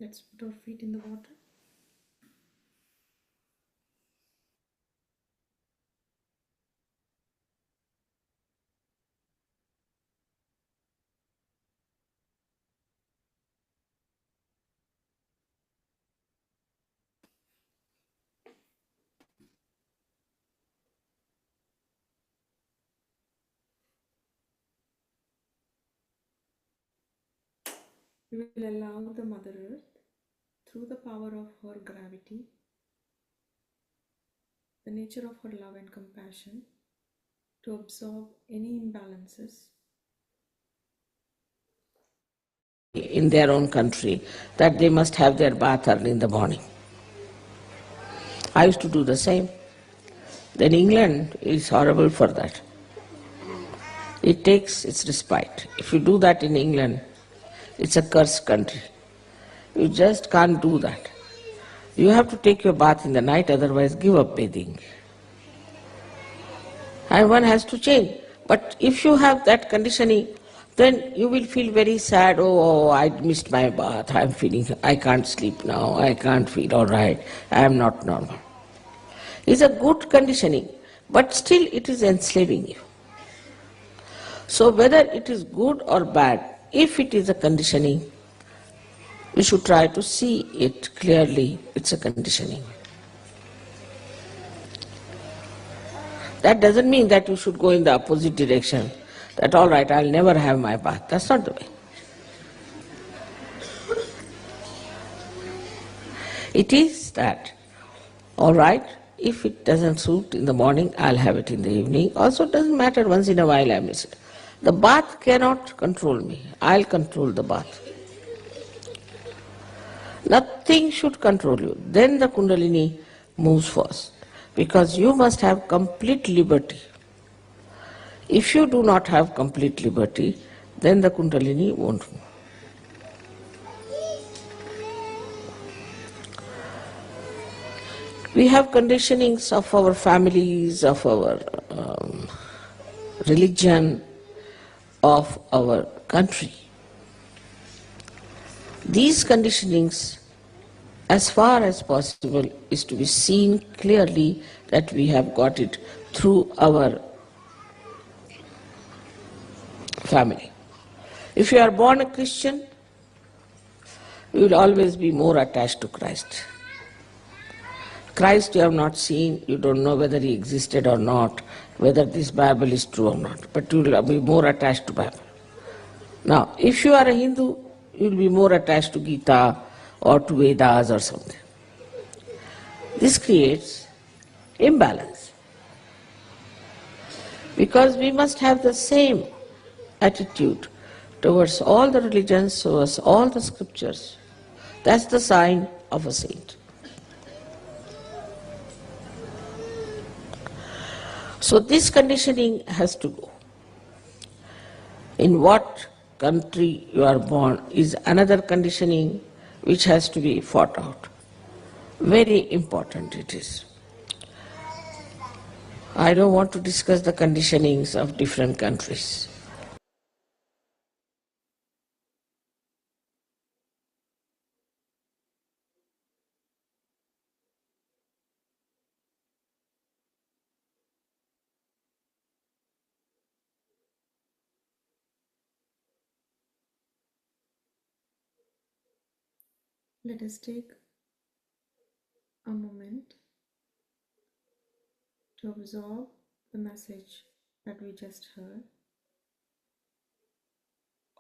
Let's put our feet in the water. We will allow the Mother Earth, through the power of her gravity, the nature of her love and compassion, to absorb any imbalances in their own country that they must have their bath early in the morning. I used to do the same. Then England is horrible for that. It takes its respite. If you do that in England, it's a cursed country. You just can't do that. You have to take your bath in the night, otherwise give up bathing. And one has to change. But if you have that conditioning, then you will feel very sad. I missed my bath. I can't sleep now. I can't feel all right. I am not normal. It's a good conditioning, but still it is enslaving you. So whether it is good or bad, if it is a conditioning, we should try to see it clearly. It's a conditioning. That doesn't mean that you should go in the opposite direction, that all right, I'll never have my bath. That's not the way. It is that, all right, if it doesn't suit in the morning, I'll have it in the evening. Also, it doesn't matter, once in a while I miss it. The bath cannot control me. I'll control the bath. Nothing should control you. Then the Kundalini moves first, because you must have complete liberty. If you do not have complete liberty, then the Kundalini won't move. We have conditionings of our families, of our religion, of our country. These conditionings, as far as possible, is to be seen clearly that we have got it through our family. If you are born a Christian, you will always be more attached to Christ. Christ you have not seen, you don't know whether he existed or not, whether this Bible is true or not, but you will be more attached to Bible. Now, if you are a Hindu, you will be more attached to Gita or to Vedas or something. This creates imbalance, because we must have the same attitude towards all the religions, towards all the scriptures. That's the sign of a saint. So this conditioning has to go. In what country you are born is another conditioning which has to be fought out. Very important it is. I don't want to discuss the conditionings of different countries. Let us take a moment to absorb the message that we just heard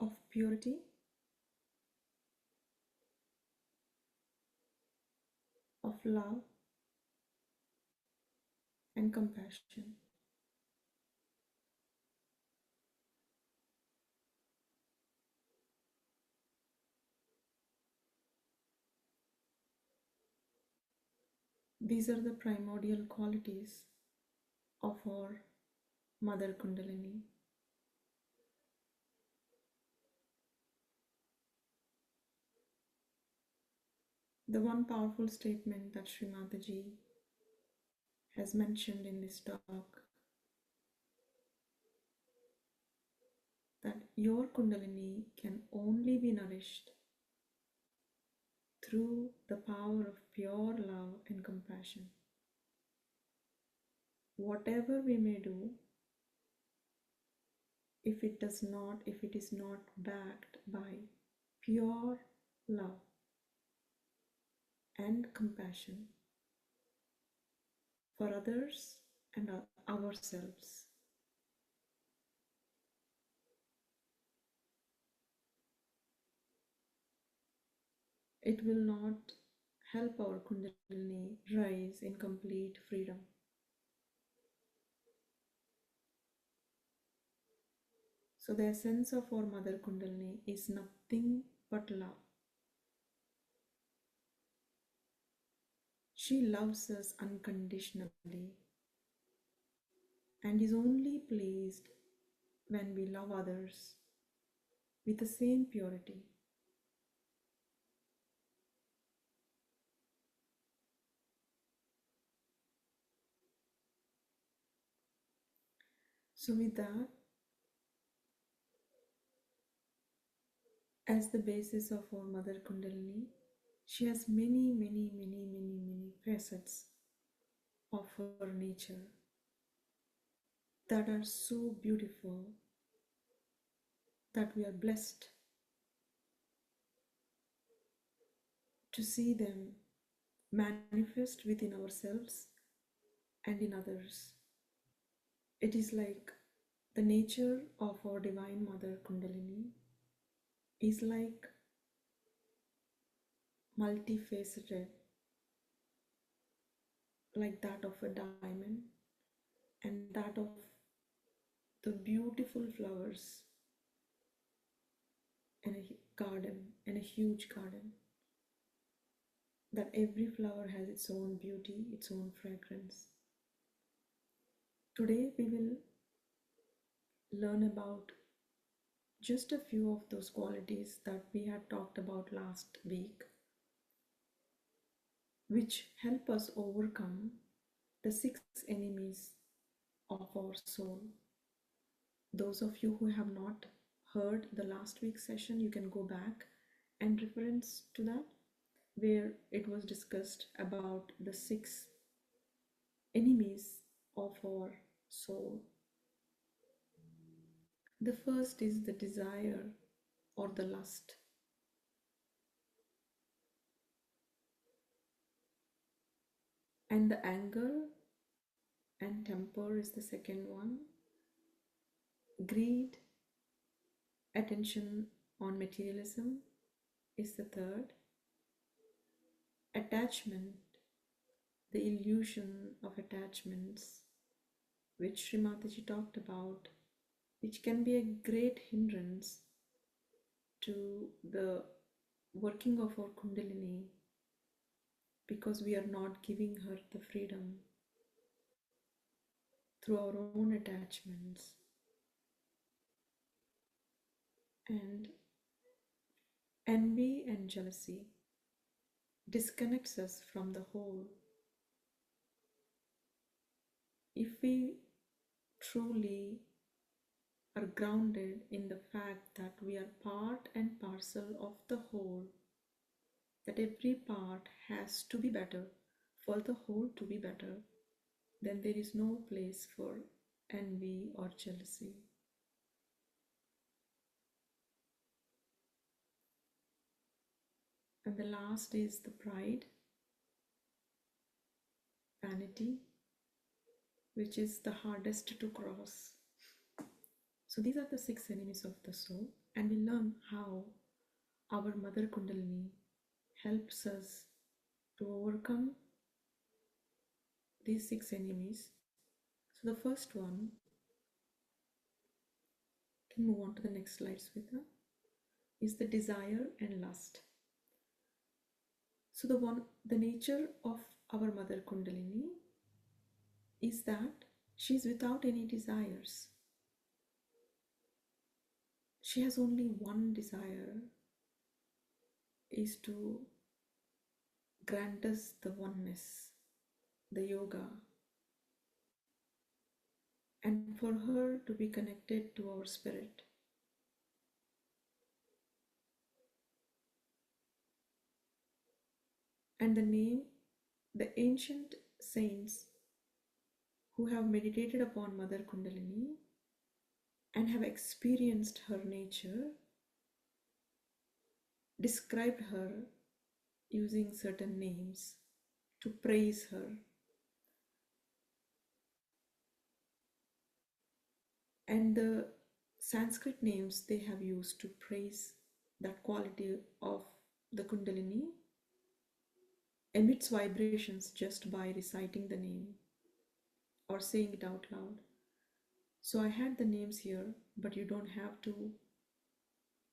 of purity, of love, and compassion. These are the primordial qualities of our Mother Kundalini. The one powerful statement that Sri Mataji has mentioned in this talk, that your Kundalini can only be nourished through the power of pure love and compassion. Whatever we may do, if it is not backed by pure love and compassion for others and ourselves, it will not help our Kundalini rise in complete freedom. So the essence of our Mother Kundalini is nothing but love. She loves us unconditionally and is only pleased when we love others with the same purity. So with that as the basis of our Mother Kundalini, she has many facets of her nature that are so beautiful that we are blessed to see them manifest within ourselves and in others. It is like the nature of our Divine Mother Kundalini is like multifaceted, like that of a diamond and that of the beautiful flowers in a garden, in a huge garden. That every flower has its own beauty, its own fragrance. Today we will learn about just a few of those qualities that we had talked about last week, which help us overcome the 6 enemies of our soul. Those of you who have not heard the last week's session, you can go back and reference to that, where it was discussed about the 6 enemies of our soul. The first is the desire or the lust. And the anger and temper is the second one. Greed, attention on materialism is the third. Attachment, the illusion of attachments, which Srimataji talked about, which can be a great hindrance to the working of our Kundalini, because we are not giving her the freedom through our own attachments. And envy and jealousy disconnects us from the whole. If we truly are grounded in the fact that we are part and parcel of the whole, that every part has to be better for the whole to be better, then there is no place for envy or jealousy. And the last is the pride, vanity, which is the hardest to cross. So these are the 6 enemies of the soul, and we learn how our Mother Kundalini helps us to overcome these 6 enemies. So the first one, can move on to the next slides with her, is the desire and lust. So the nature of our Mother Kundalini is that she is without any desires. She has only one desire, is to grant us the oneness, the yoga, and for her to be connected to our spirit. And the ancient saints who have meditated upon Mother Kundalini and have experienced her nature described her using certain names to praise her. And the Sanskrit names they have used to praise that quality of the Kundalini emits vibrations just by reciting the name or saying it out loud. So I had the names here, but you don't have to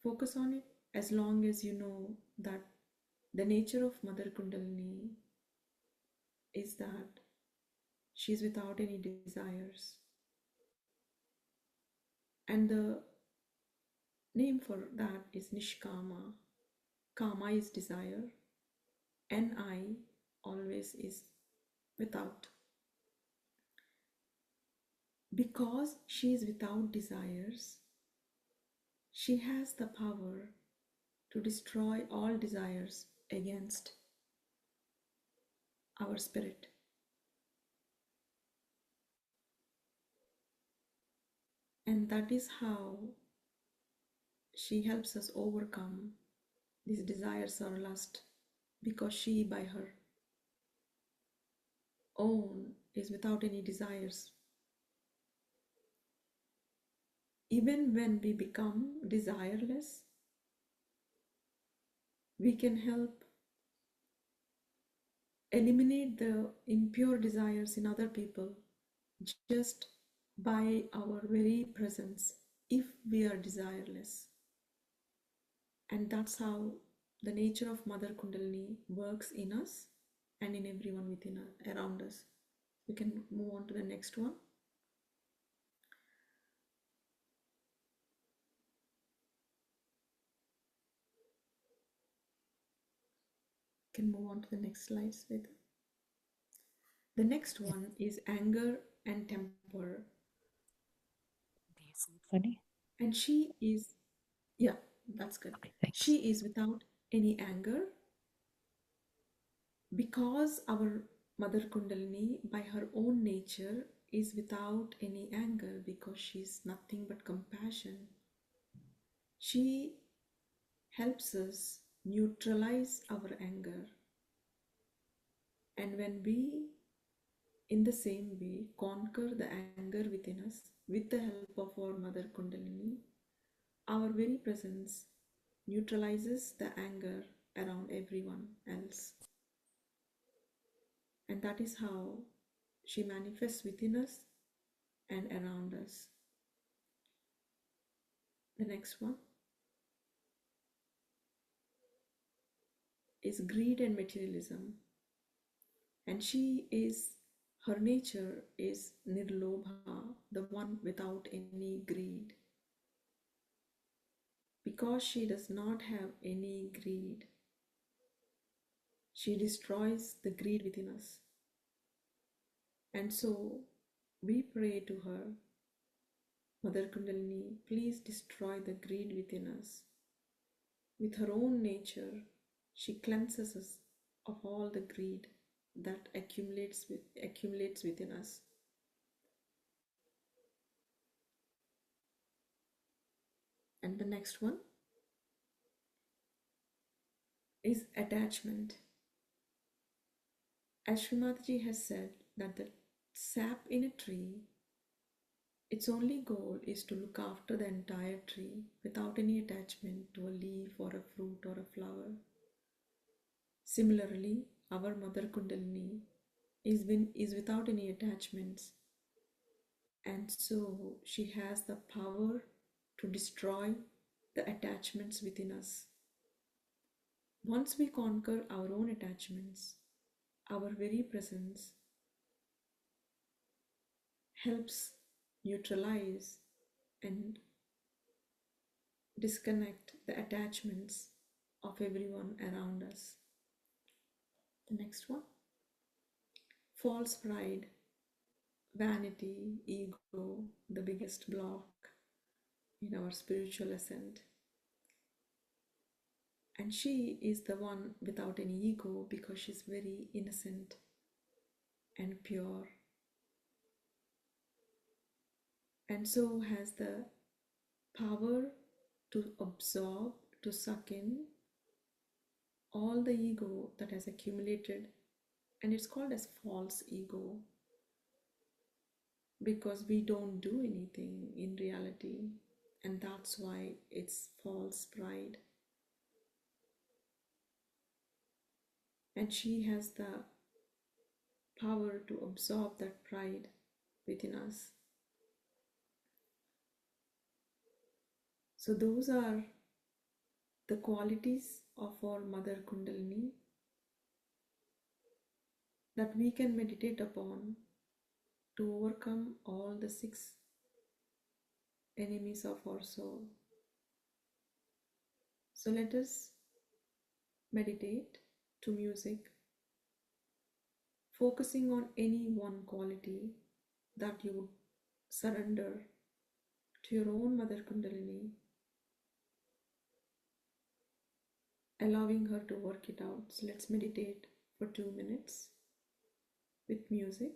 focus on it as long as you know that the nature of Mother Kundalini is that she is without any desires. And the name for that is Nishkama. Kama is desire. Ni always is without. Because she is without desires, she has the power to destroy all desires against our spirit. And that is how she helps us overcome these desires or lust, because she, by her own, is without any desires. Even when we become desireless, we can help eliminate the impure desires in other people just by our very presence if we are desireless. And that's how the nature of Mother Kundalini works in us and in everyone within around us. We can move on to the next one. Can move on to the next slide, Sweta. The next one is anger and temper. Phani? And she is, yeah, that's good. Okay, thanks. She is without any anger because our Mother Kundalini, by her own nature, is without any anger because she is nothing but compassion. She helps us neutralize our anger. And when we, in the same way, conquer the anger within us with the help of our Mother Kundalini, our very presence neutralizes the anger around everyone else. And that is how she manifests within us and around us. The next one is greed and materialism. And her nature is Nirlobha, the one without any greed. Because she does not have any greed, she destroys the greed within us. And so we pray to her, Mother Kundalini, please destroy the greed within us. With her own nature, she cleanses us of all the greed that accumulates within us. And the next one is attachment. As Srimataji has said, that the sap in a tree, its only goal is to look after the entire tree without any attachment to a leaf or a fruit or a flower. Similarly, our Mother Kundalini is without any attachments, and so she has the power to destroy the attachments within us. Once we conquer our own attachments, our very presence helps neutralize and disconnect the attachments of everyone around us. The next one, false pride, vanity, ego, the biggest block in our spiritual ascent. And she is the one without any ego because she's very innocent and pure, and so has the power to absorb, to suck in all the ego that has accumulated. And it's called as false ego because we don't do anything in reality, and that's why it's false pride. And she has the power to absorb that pride within us. So those are the qualities of our Mother Kundalini that we can meditate upon to overcome all the 6 enemies of our soul. So let us meditate to music, focusing on any one quality that you would surrender to your own Mother Kundalini, allowing her to work it out. So let's meditate for 2 minutes with music.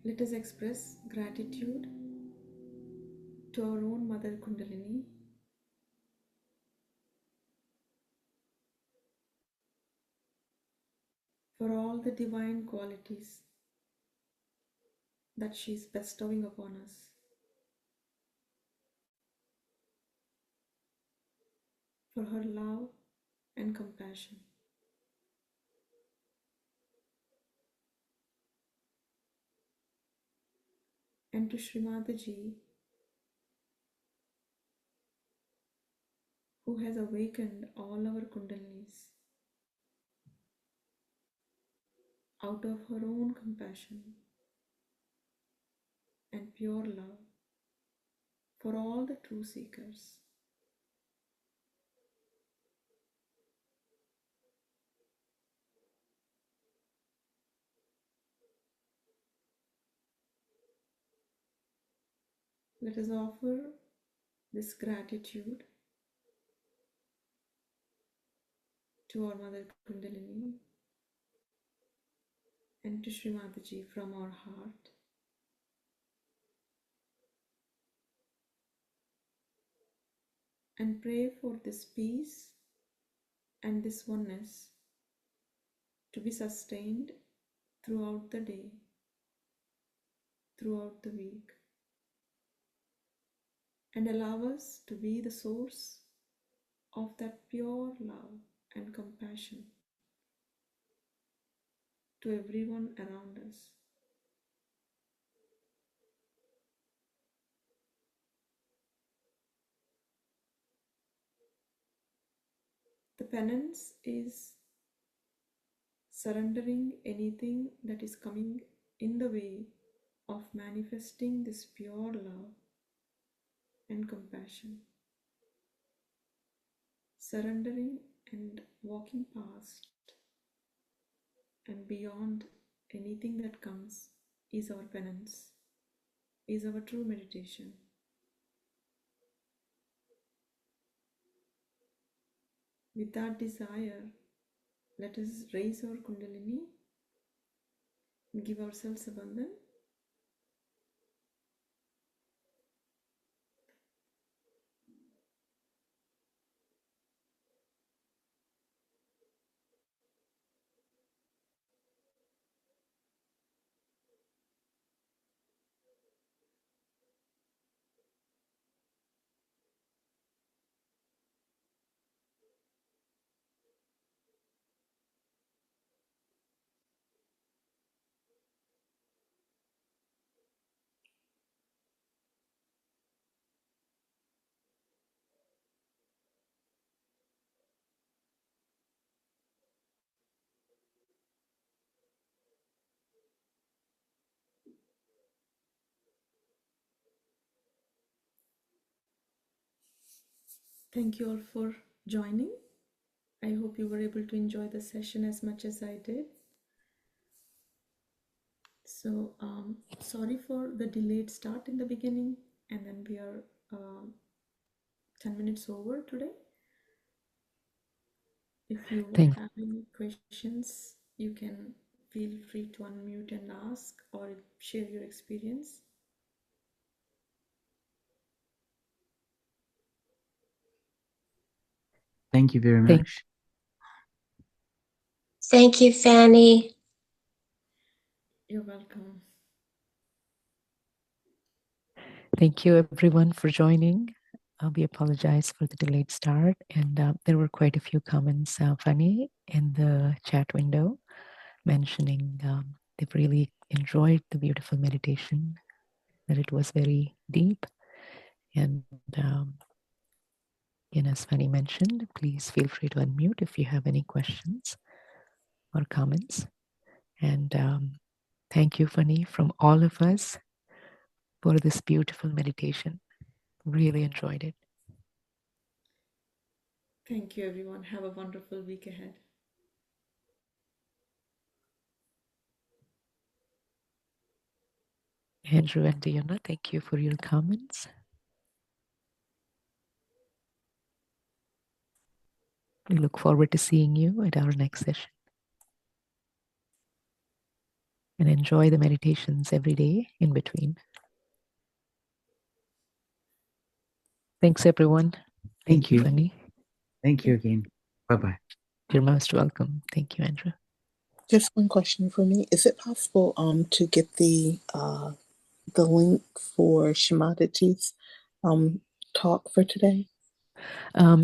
Let us express gratitude to our own Mother Kundalini for all the divine qualities that she is bestowing upon us, for her love and compassion. And to Shri Mataji, who has awakened all our Kundalinis out of her own compassion, and pure love for all the true seekers. Let us offer this gratitude to our Mother Kundalini and to Sri Mataji from our heart. And pray for this peace and this oneness to be sustained throughout the day, throughout the week, and allow us to be the source of that pure love and compassion to everyone around us. The penance is surrendering anything that is coming in the way of manifesting this pure love and compassion. Surrendering and walking past and beyond anything that comes is our penance, is our true meditation. With that desire, let us raise our Kundalini and give ourselves a bandhan. Thank you all for joining. I hope you were able to enjoy the session as much as I did. So, sorry for the delayed start in the beginning, and then we are 10 minutes over today. If you have any questions, you can feel free to unmute and ask or share your experience. Thank you very much. Thank you, Phani. You're welcome. Thank you, everyone, for joining. We apologize for the delayed start, and there were quite a few comments, Phani, in the chat window mentioning they've really enjoyed the beautiful meditation, that it was very deep. And again, as Phani mentioned, please feel free to unmute if you have any questions or comments. And thank you, Phani, from all of us for this beautiful meditation. Really enjoyed it. Thank you, everyone. Have a wonderful week ahead. Andrew and Diana, thank you for your comments. We look forward to seeing you at our next session. And enjoy the meditations every day in between. Thanks, everyone. Thank you. Phani. Thank you again. Bye-bye. You're most welcome. Thank you, Andrew. Just one question for me. Is it possible to get the link for Shimadaji's talk for today?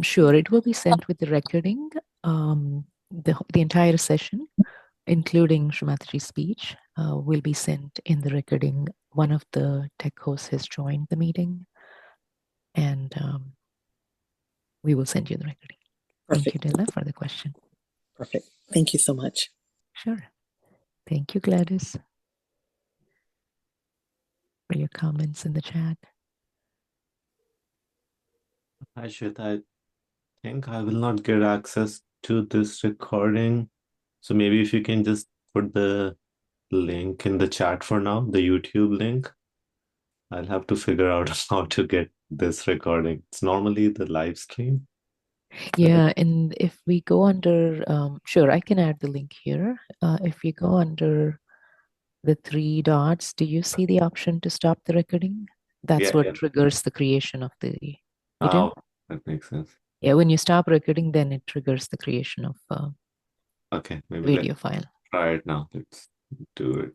Sure, it will be sent with the recording. The entire session, including Srimataji's speech, will be sent in the recording. One of the tech hosts has joined the meeting, and we will send you the recording. Perfect. Thank you, Dilla, for the question. Perfect. Thank you so much. Sure. Thank you, Gladys. for your comments in the chat. Hi, Shweta. I think I will not get access to this recording. So maybe if you can just put the link in the chat for now, the YouTube link. I'll have to figure out how to get this recording. It's normally the live stream. Yeah, and if we go under, sure, I can add the link here. If you go under the three dots, do you see the option to stop the recording? That's what Yeah. triggers the creation of the, you do? Oh, that makes sense. Yeah, when you stop recording, then it triggers the creation of Okay, maybe video file. try it now. Let's do it.